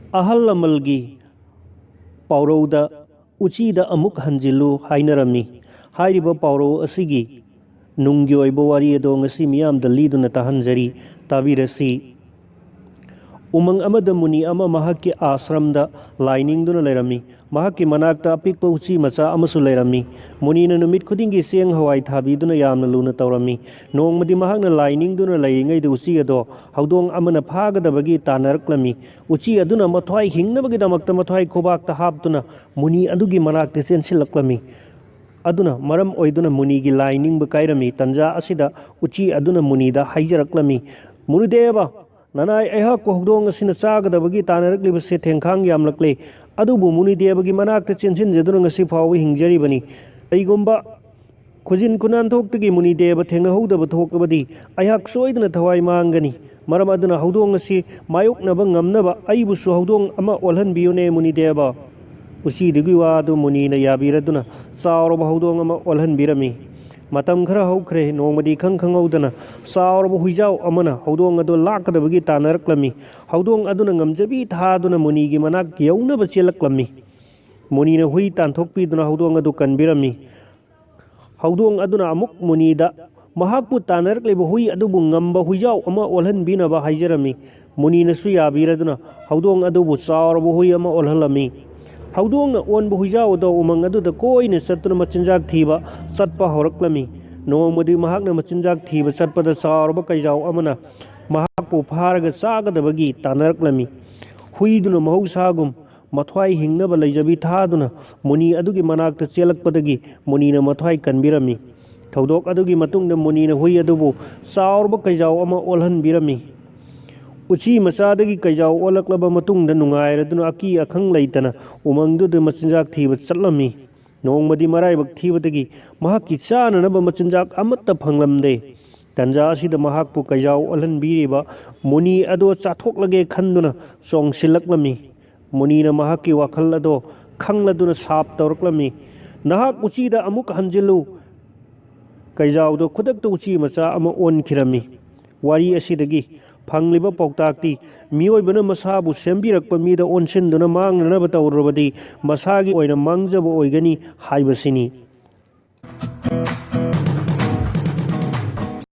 ꯑꯍꯜ ꯂꯃꯟꯒꯤ ꯄꯥꯎꯔꯧꯗ ꯎꯆꯤꯗ ꯑꯃꯨꯛ ꯍꯟꯖꯤꯜꯂꯨ ꯍꯥꯏꯅꯔꯝꯃꯤ꯫ ꯍꯥꯏꯔꯤꯕ ꯄꯥꯎꯔꯧ ꯑꯁꯤꯒꯤ ꯅꯨꯡꯒꯤ ꯑꯣꯏꯕ ꯋꯥꯔꯤ ꯑꯗꯣ ꯉꯁꯤ ꯃꯤꯌꯥꯝꯗ ꯂꯤꯗꯨꯅ ꯇꯥꯍꯟꯖꯔꯤ, ꯇꯥꯕꯤꯔꯁꯤ꯫ ꯎꯃꯪ ꯑꯃꯗ ꯃꯨꯅꯤ ꯑꯃ ꯃꯍꯥꯛꯀꯤ ꯑꯥꯁ꯭ꯔꯝꯗ ꯂꯥꯏꯅꯤꯡꯗꯨꯅ ꯂꯩꯔꯝꯃꯤ꯫ ꯃꯍꯥꯛꯀꯤ ꯃꯅꯥꯛꯇ ꯑꯄꯤꯛꯄ ꯎꯆꯤ ꯃꯆꯥ ꯑꯃꯁꯨ ꯂꯩꯔꯝꯃꯤ꯫ ꯃꯨꯅꯤꯅ ꯅꯨꯃꯤꯠ ꯈꯨꯗꯤꯡꯒꯤ ꯆꯦꯡ ꯍꯋꯥꯏ ꯊꯥꯕꯤꯗꯨꯅ ꯌꯥꯝꯅ ꯂꯨꯅ ꯇꯧꯔꯝꯃꯤ꯫ ꯅꯣꯡꯃꯗꯤ ꯃꯍꯥꯛꯅ ꯂꯥꯏꯅꯤꯡꯗꯨꯅ ꯂꯩꯔꯤꯉꯩꯗ ꯎꯆꯤ ꯑꯗꯣ ꯍꯧꯗꯣꯡ ꯑꯃꯅ ꯐꯥꯒꯗꯕꯒꯤ ꯇꯥꯟꯅꯔꯛꯂꯝꯃꯤ꯫ ꯎꯆꯤ ꯑꯗꯨꯅ ꯃꯊ꯭ꯋꯥꯏ ꯍꯤꯡꯅꯕꯒꯤꯗꯃꯛꯇ ꯃꯊ꯭ꯋꯥꯏ ꯈꯨꯕꯥꯛꯇ ꯍꯥꯞꯇꯨꯅ ꯃꯨꯅꯤ ꯑꯗꯨꯒꯤ ꯃꯅꯥꯛꯇ ꯆꯦꯟꯁꯤꯜꯂꯛꯂꯝꯃꯤ꯫ ꯑꯗꯨꯅ ꯃꯔꯝ ꯑꯣꯏꯗꯨꯅ ꯃꯨꯅꯤꯒꯤ ꯂꯥꯏ ꯅꯤꯡꯕ ꯀꯥꯏꯔꯝꯃꯤ꯫ ꯇꯟꯖꯥ ꯑꯁꯤꯗ ꯎꯆꯤ ꯑꯗꯨꯅ ꯃꯨꯅꯤꯗ ꯍꯥꯏꯖꯔꯛꯂꯝꯃꯤ, "ꯃꯨꯅꯤꯗꯦꯕ, ꯅꯅꯥꯏ ꯑꯩꯍꯥꯛꯄꯨ ꯍꯧꯗꯣꯡ ꯑꯁꯤꯅ ꯆꯥꯒꯗꯕꯒꯤ ꯇꯥꯟꯅꯔꯛꯂꯤꯕꯁꯦ ꯊꯦꯡꯈꯥꯡ ꯌꯥꯝꯂꯛꯂꯦ꯫ ꯑꯗꯨꯕꯨ ꯃꯨꯅꯤꯗꯦꯕꯒꯤ ꯃꯅꯥꯛꯇ ꯆꯦꯟꯁꯤꯟꯖꯗꯨꯅ ꯉꯁꯤ ꯐꯥꯎꯕ ꯍꯤꯡꯖꯔꯤꯕꯅꯤ꯫ ꯀꯔꯤꯒꯨꯝꯕ ꯈꯨꯖꯤꯟ ꯈꯨꯅꯥꯟꯊꯣꯛꯇꯒꯤ ꯃꯨꯅꯤꯗꯦꯕ ꯊꯦꯡꯅꯍꯧꯗꯕ ꯊꯣꯛꯂꯕꯗꯤ ꯑꯩꯍꯥꯛ ꯁꯣꯏꯗꯅ ꯊꯋꯥꯏ ꯃꯥꯡꯒꯅꯤ꯫ ꯃꯔꯝ ꯑꯗꯨꯅ ꯍꯧꯗꯣꯡ ꯑꯁꯤ ꯃꯥꯌꯣꯛꯅꯕ ꯉꯝꯅꯕ ꯑꯩꯕꯨꯁꯨ ꯍꯧꯗꯣꯡ ꯑꯃ ꯑꯣꯜꯍꯟꯕꯤꯌꯨꯅꯦ ꯃꯨꯅꯤꯗꯦꯕ"꯫ ꯎꯆꯤꯗꯨꯒꯤ ꯋꯥꯗꯨ ꯃꯨꯅꯤꯅ ꯌꯥꯕꯤꯔꯗꯨꯅ ꯆꯥꯎꯔꯕ ꯍꯧꯗꯣꯡ ꯑꯃ ꯑꯣꯜꯍꯟꯕꯤꯔꯝꯃꯤ꯫ ꯃꯇꯝ ꯈꯔ ꯍꯧꯈ꯭ꯔꯦ꯫ ꯅꯣꯡꯃꯗꯤ ꯏꯈꯪ ꯈꯪꯍꯧꯗꯅ ꯆꯥꯎꯔꯕ ꯍꯨꯏꯖꯥꯎ ꯑꯃꯅ ꯍꯧꯗꯣꯡ ꯑꯗꯨ ꯂꯥꯛꯀꯗꯕꯒꯤ ꯇꯥꯟꯅꯔꯛꯂꯝꯃꯤ꯫ ꯍꯧꯗꯣꯡ ꯑꯗꯨꯅ ꯉꯝꯖꯕꯤ ꯊꯥꯗꯨꯅ ꯃꯨꯅꯤꯒꯤ ꯃꯅꯥꯛ ꯌꯧꯅꯕ ꯆꯦꯜꯂꯛꯂꯝꯃꯤ꯫ ꯃꯨꯅꯤꯅ ꯍꯨꯏ ꯇꯥꯟꯊꯣꯛꯄꯤꯗꯨꯅ ꯍꯧꯗꯣꯡ ꯑꯗꯨ ꯀꯟꯕꯤꯔꯝꯃꯤ꯫ ꯍꯧꯗꯣꯡ ꯑꯗꯨꯅ ꯑꯃꯨꯛ ꯃꯨꯅꯤꯗ ꯃꯍꯥꯛꯄꯨ ꯇꯥꯟꯅꯔꯛꯂꯤꯕ ꯍꯨꯏ ꯑꯗꯨꯕꯨ ꯉꯝꯕ ꯍꯨꯏꯖꯥꯎ ꯑꯃ ꯑꯣꯜꯍꯟꯕꯤꯅꯕ ꯍꯥꯏꯖꯔꯝꯃꯤ꯫ ꯃꯨꯅꯤꯅꯁꯨ ꯌꯥꯕꯤꯔꯗꯨꯅ ꯍꯧꯗꯣꯡ ꯑꯗꯨꯕꯨ ꯆꯥꯎꯔꯕ ꯍꯨꯏ ꯑꯃ ꯑꯣꯜꯍꯜꯂꯝꯃꯤ꯫ ꯍꯧꯗꯣꯡꯅ ꯑꯣꯟꯕ ꯍꯨꯏꯖꯥꯎ ꯑꯗꯣ ꯎꯃꯪ ꯑꯗꯨꯗ ꯀꯣꯏꯅ ꯆꯠꯇꯨꯅ ꯃꯆꯤꯟꯖꯥꯛ ꯊꯤꯕ ꯆꯠꯄ ꯍꯧꯔꯛꯂꯝꯃꯤ꯫ ꯅꯣꯡꯃꯗꯤ ꯃꯍꯥꯛꯅ ꯃꯆꯤꯟꯖꯥꯛ ꯊꯤꯕ ꯆꯠꯄꯗ ꯆꯥꯎꯔꯕ ꯀꯩꯖꯥꯎ ꯑꯃꯅ ꯃꯍꯥꯛꯄꯨ ꯐꯥꯔꯒ ꯆꯥꯒꯗꯕꯒꯤ ꯇꯥꯟꯅꯔꯛꯂꯝꯃꯤ꯫ ꯍꯨꯏꯗꯨꯅ ꯃꯍꯧꯁꯥꯒꯨꯝ ꯃꯊ꯭ꯋꯥꯏ ꯍꯤꯡꯅꯕ ꯂꯩꯖꯕꯤ ꯊꯥꯗꯨꯅ ꯃꯨꯅꯤ ꯑꯗꯨꯒꯤ ꯃꯅꯥꯛꯇ ꯆꯦꯜꯂꯛꯄꯗꯒꯤ ꯃꯨꯅꯤꯅ ꯃꯊ꯭ꯋꯥꯏ ꯀꯟꯕꯤꯔꯝꯃꯤ꯫ ꯊꯧꯗꯣꯛ ꯑꯗꯨꯒꯤ ꯃꯇꯨꯡꯗ ꯃꯨꯅꯤꯅ ꯍꯨꯏ ꯑꯗꯨꯕꯨ ꯆꯥꯎꯔꯕ ꯀꯩꯖꯥꯎ ꯑꯃ ꯑꯣꯜꯍꯟꯕꯤꯔꯝꯃꯤ꯫ ꯎꯆꯤ ꯃꯆꯥꯗꯒꯤ ꯀꯩꯖꯥꯎ ꯑꯣꯜꯂꯛꯂꯕ ꯃꯇꯨꯡꯗ ꯅꯨꯡꯉꯥꯏꯔꯗꯨꯅ ꯑꯀꯤ ꯑꯈꯪ ꯂꯩꯇꯅ ꯎꯃꯪꯗꯨꯗ ꯃꯆꯤꯟꯖꯥꯛ ꯊꯤꯕ ꯆꯠꯂꯝꯃꯤ꯫ ꯅꯣꯡꯃꯗꯤ ꯃꯔꯥꯏꯕꯛ ꯊꯤꯕꯗꯒꯤ ꯃꯍꯥꯛꯀꯤ ꯆꯥꯅꯅꯕ ꯃꯆꯤꯟꯖꯥꯛ ꯑꯃꯠꯇ ꯐꯪꯂꯝꯗꯦ꯫ ꯇꯟꯖꯥ ꯑꯁꯤꯗ ꯃꯍꯥꯛꯄꯨ ꯀꯩꯖꯥꯎ ꯑꯣꯜꯍꯟꯕꯤꯔꯤꯕ ꯃꯨꯅꯤ ꯑꯗꯣ ꯆꯥꯊꯣꯛꯂꯒꯦ ꯈꯟꯗꯨꯅ ꯆꯣꯡꯁꯤꯜꯂꯛꯂꯝꯃꯤ꯫ ꯃꯨꯅꯤꯅ ꯃꯍꯥꯛꯀꯤ ꯋꯥꯈꯜ ꯑꯗꯣ ꯈꯪꯂꯗꯨꯅ ꯁꯥꯞ ꯇꯧꯔꯛꯂꯝꯃꯤ, "ꯅꯍꯥꯛ ꯎꯆꯤꯗ ꯑꯃꯨꯛ ꯍꯟꯖꯤꯜꯂꯨ"꯫ ꯀꯩꯖꯥꯎꯗꯣ ꯈꯨꯗꯛꯇ ꯎꯆꯤ ꯃꯆꯥ ꯑꯃ ꯑꯣꯟꯈꯤꯔꯝꯃꯤ꯫ ꯋꯥꯔꯤ ꯑꯁꯤꯗꯒꯤ ꯐꯪꯂꯤꯕ ꯄꯥꯎꯇꯥꯛꯇꯤ ꯃꯤꯑꯣꯏꯕꯅ ꯃꯁꯥꯕꯨ ꯁꯦꯝꯕꯤꯔꯛꯄ ꯃꯤꯗ ꯑꯣꯟꯁꯤꯟꯗꯨꯅ ꯃꯥꯡꯅꯅꯕ ꯇꯧꯔꯨꯔꯕꯗꯤ ꯃꯁꯥꯒꯤ ꯑꯣꯏꯅ ꯃꯥꯡꯖꯕ ꯑꯣꯏꯒꯅꯤ ꯍꯥꯏꯕꯁꯤꯅꯤ꯫